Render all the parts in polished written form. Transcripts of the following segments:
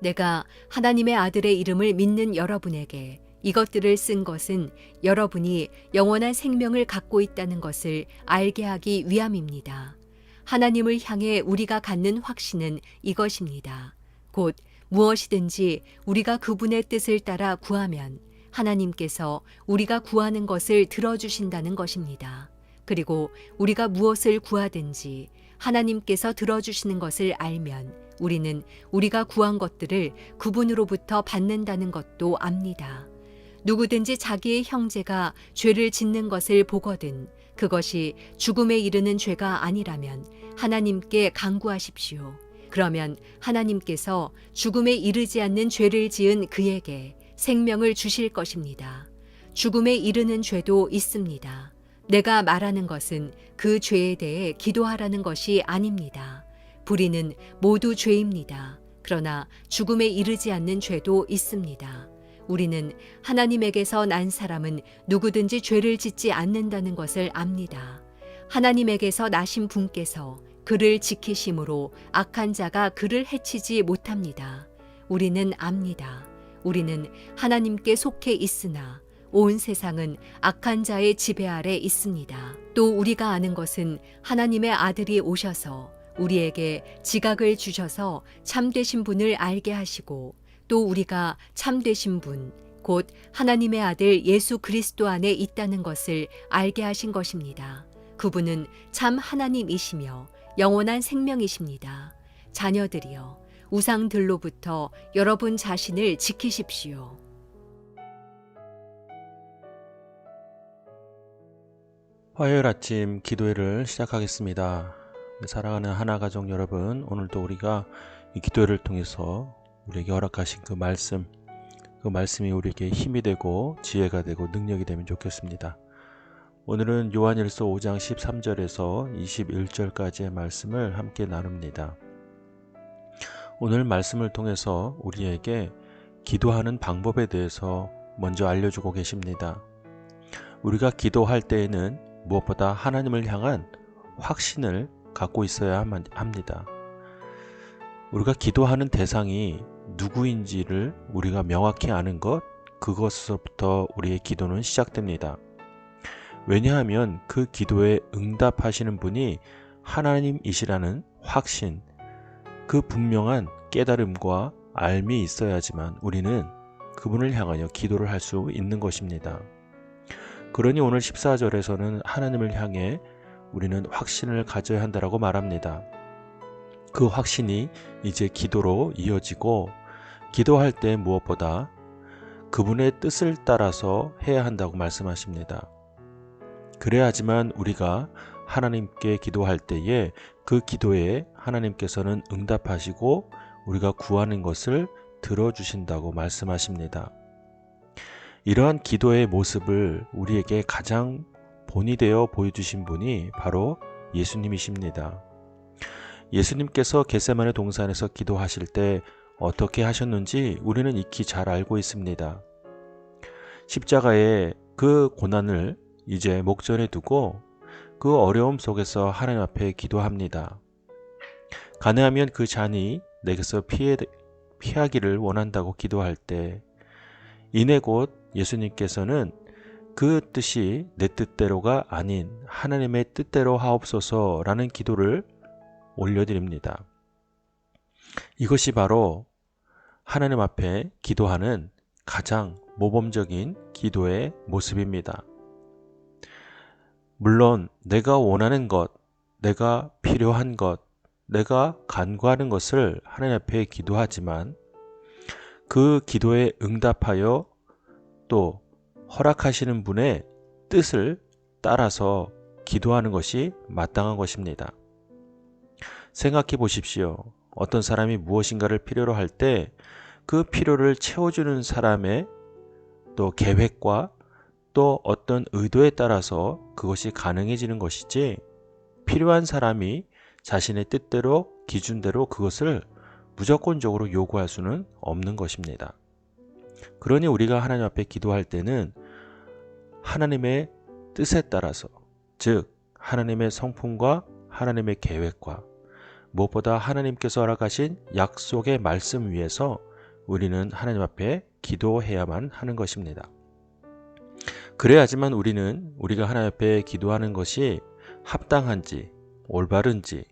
내가 하나님의 아들의 이름을 믿는 여러분에게 이것들을 쓴 것은 여러분이 영원한 생명을 갖고 있다는 것을 알게 하기 위함입니다. 하나님을 향해 우리가 갖는 확신은 이것입니다. 곧 무엇이든지 우리가 그분의 뜻을 따라 구하면 하나님께서 우리가 구하는 것을 들어주신다는 것입니다. 그리고 우리가 무엇을 구하든지 하나님께서 들어주시는 것을 알면 우리는 우리가 구한 것들을 그분으로부터 받는다는 것도 압니다. 누구든지 자기의 형제가 죄를 짓는 것을 보거든 그것이 죽음에 이르는 죄가 아니라면 하나님께 간구하십시오. 그러면 하나님께서 죽음에 이르지 않는 죄를 지은 그에게 생명을 주실 것입니다. 죽음에 이르는 죄도 있습니다. 내가 말하는 것은 그 죄에 대해 기도하라는 것이 아닙니다. 불의는 모두 죄입니다. 그러나 죽음에 이르지 않는 죄도 있습니다. 우리는 하나님에게서 난 사람은 누구든지 죄를 짓지 않는다는 것을 압니다. 하나님에게서 나신 분께서 그를 지키심으로 악한 자가 그를 해치지 못합니다. 우리는 압니다. 우리는 하나님께 속해 있으나 온 세상은 악한 자의 지배 아래 있습니다. 또 우리가 아는 것은 하나님의 아들이 오셔서 우리에게 지각을 주셔서 참되신 분을 알게 하시고 또 우리가 참되신 분, 곧 하나님의 아들 예수 그리스도 안에 있다는 것을 알게 하신 것입니다. 그분은 참 하나님이시며 영원한 생명이십니다. 자녀들이여, 우상들로부터 여러분 자신을 지키십시오. 화요일 아침 기도회를 시작하겠습니다. 사랑하는 하나가족 여러분, 오늘도 우리가 이 기도회를 통해서 우리에게 허락하신 그 말씀이 우리에게 힘이 되고 지혜가 되고 능력이 되면 좋겠습니다. 오늘은 요한일서 5장 13절에서 21절까지의 말씀을 함께 나눕니다. 오늘 말씀을 통해서 우리에게 기도하는 방법에 대해서 먼저 알려주고 계십니다. 우리가 기도할 때에는 무엇보다 하나님을 향한 확신을 갖고 있어야 합니다. 우리가 기도하는 대상이 누구인지를 우리가 명확히 아는 것, 그것으로부터 우리의 기도는 시작됩니다. 왜냐하면 그 기도에 응답하시는 분이 하나님이시라는 확신, 그 분명한 깨달음과 알미 있어야지만 우리는 그분을 향하여 기도를 할 수 있는 것입니다. 그러니 오늘 14절에서는 하나님을 향해 우리는 확신을 가져야 한다고 말합니다. 그 확신이 이제 기도로 이어지고 기도할 때 무엇보다 그분의 뜻을 따라서 해야 한다고 말씀하십니다. 그래야지만 우리가 하나님께 기도할 때에 그 기도에 하나님께서는 응답하시고 우리가 구하는 것을 들어주신다고 말씀하십니다. 이러한 기도의 모습을 우리에게 가장 본이 되어 보여주신 분이 바로 예수님이십니다. 예수님께서 겟세마네 동산에서 기도하실 때 어떻게 하셨는지 우리는 익히 잘 알고 있습니다. 십자가의 그 고난을 이제 목전에 두고 그 어려움 속에서 하나님 앞에 기도합니다. 가능하면 그 잔이 내게서 피하기를 원한다고 기도할 때 이내 곧 예수님께서는 그 뜻이 내 뜻대로가 아닌 하나님의 뜻대로 하옵소서라는 기도를 올려드립니다. 이것이 바로 하나님 앞에 기도하는 가장 모범적인 기도의 모습입니다. 물론 내가 원하는 것, 내가 필요한 것, 내가 간구하는 것을 하나님 앞에 기도하지만 그 기도에 응답하여 또 허락하시는 분의 뜻을 따라서 기도하는 것이 마땅한 것입니다. 생각해 보십시오. 어떤 사람이 무엇인가를 필요로 할 때 그 필요를 채워주는 사람의 또 계획과 또 어떤 의도에 따라서 그것이 가능해지는 것이지, 필요한 사람이 자신의 뜻대로 기준대로 그것을 무조건적으로 요구할 수는 없는 것입니다. 그러니 우리가 하나님 앞에 기도할 때는 하나님의 뜻에 따라서, 즉 하나님의 성품과 하나님의 계획과 무엇보다 하나님께서 허락하신 약속의 말씀 위에서 우리는 하나님 앞에 기도해야만 하는 것입니다. 그래야지만 우리가 하나님 앞에 기도하는 것이 합당한지 올바른지,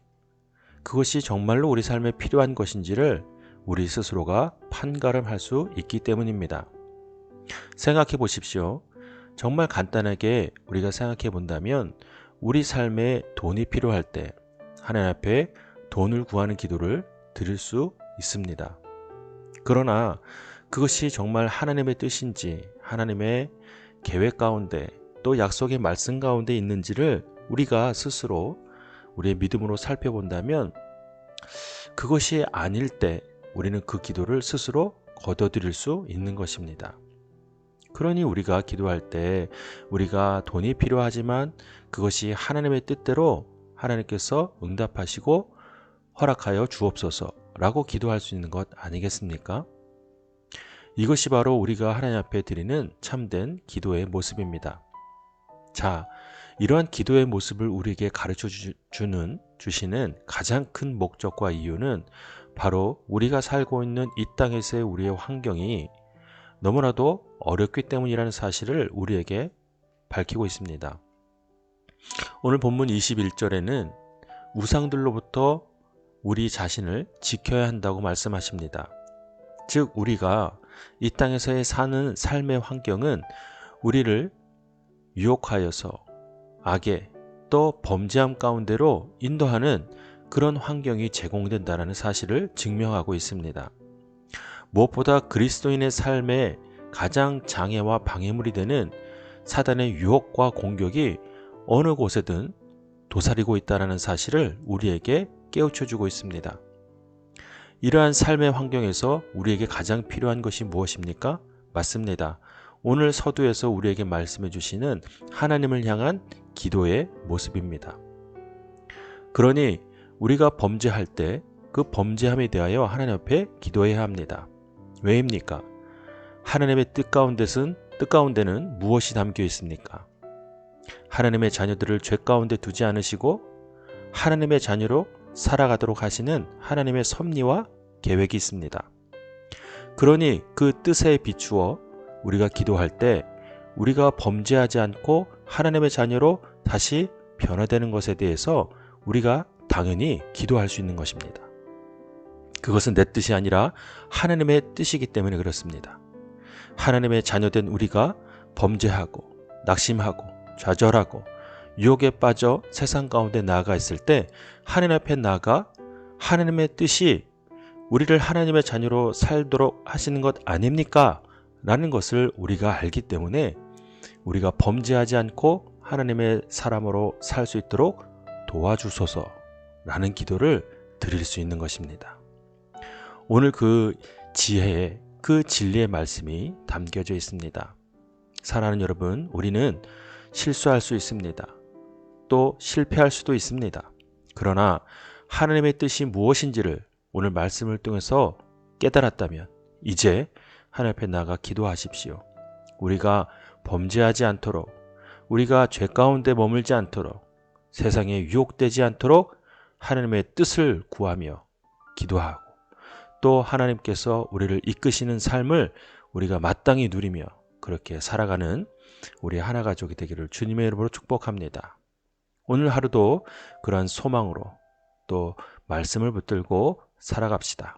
그것이 정말로 우리 삶에 필요한 것인지를 우리 스스로가 판가름할 수 있기 때문입니다. 생각해 보십시오. 정말 간단하게 우리가 생각해 본다면 우리 삶에 돈이 필요할 때 하나님 앞에 돈을 구하는 기도를 드릴 수 있습니다. 그러나 그것이 정말 하나님의 뜻인지, 하나님의 계획 가운데 또 약속의 말씀 가운데 있는지를 우리가 스스로 우리의 믿음으로 살펴본다면, 그것이 아닐 때 우리는 그 기도를 스스로 거둬들일 수 있는 것입니다. 그러니 우리가 기도할 때 우리가 돈이 필요하지만 그것이 하나님의 뜻대로 하나님께서 응답하시고 허락하여 주옵소서라고 기도할 수 있는 것 아니겠습니까? 이것이 바로 우리가 하나님 앞에 드리는 참된 기도의 모습입니다. 자, 이러한 기도의 모습을 우리에게 가르쳐 주시는 가장 큰 목적과 이유는 바로 우리가 살고 있는 이 땅에서의 우리의 환경이 너무나도 어렵기 때문이라는 사실을 우리에게 밝히고 있습니다. 오늘 본문 21절에는 우상들로부터 우리 자신을 지켜야 한다고 말씀하십니다. 즉 우리가 이 땅에서의 사는 삶의 환경은 우리를 유혹하여서 악의 또 범죄함 가운데로 인도하는 그런 환경이 제공된다는 사실을 증명하고 있습니다. 무엇보다 그리스도인의 삶에 가장 장애와 방해물이 되는 사단의 유혹과 공격이 어느 곳에든 도사리고 있다는 사실을 우리에게 깨우쳐주고 있습니다. 이러한 삶의 환경에서 우리에게 가장 필요한 것이 무엇입니까? 맞습니다. 오늘 서두에서 우리에게 말씀해 주시는 하나님을 향한 기도의 모습입니다. 그러니 우리가 범죄할 때 그 범죄함에 대하여 하나님 앞에 기도해야 합니다. 왜입니까? 하나님의 뜻 가운데는 무엇이 담겨 있습니까? 하나님의 자녀들을 죄 가운데 두지 않으시고 하나님의 자녀로 살아가도록 하시는 하나님의 섭리와 계획이 있습니다. 그러니 그 뜻에 비추어 우리가 기도할 때 우리가 범죄하지 않고 하나님의 자녀로 다시 변화되는 것에 대해서 우리가 당연히 기도할 수 있는 것입니다. 그것은 내 뜻이 아니라 하나님의 뜻이기 때문에 그렇습니다. 하나님의 자녀된 우리가 범죄하고 낙심하고 좌절하고 유혹에 빠져 세상 가운데 나아가 있을 때 하나님 앞에 나아가 하나님의 뜻이 우리를 하나님의 자녀로 살도록 하시는 것 아닙니까? 라는 것을 우리가 알기 때문에 우리가 범죄하지 않고 하나님의 사람으로 살 수 있도록 도와주소서 라는 기도를 드릴 수 있는 것입니다. 오늘 그 지혜의 그 진리의 말씀이 담겨져 있습니다. 사랑하는 여러분, 우리는 실수할 수 있습니다. 또 실패할 수도 있습니다. 그러나 하나님의 뜻이 무엇인지를 오늘 말씀을 통해서 깨달았다면 이제 하나님 앞에 나가 기도하십시오. 우리가 범죄하지 않도록, 우리가 죄 가운데 머물지 않도록, 세상에 유혹되지 않도록 하나님의 뜻을 구하며 기도하고 또 하나님께서 우리를 이끄시는 삶을 우리가 마땅히 누리며 그렇게 살아가는 우리 하나 가족이 되기를 주님의 이름으로 축복합니다. 오늘 하루도 그러한 소망으로 또 말씀을 붙들고 살아갑시다.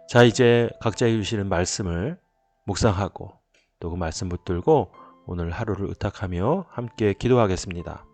자, 이제 각자에게 주시는 말씀을 묵상하고 또 그 말씀 붙들고 오늘 하루를 의탁하며 함께 기도하겠습니다.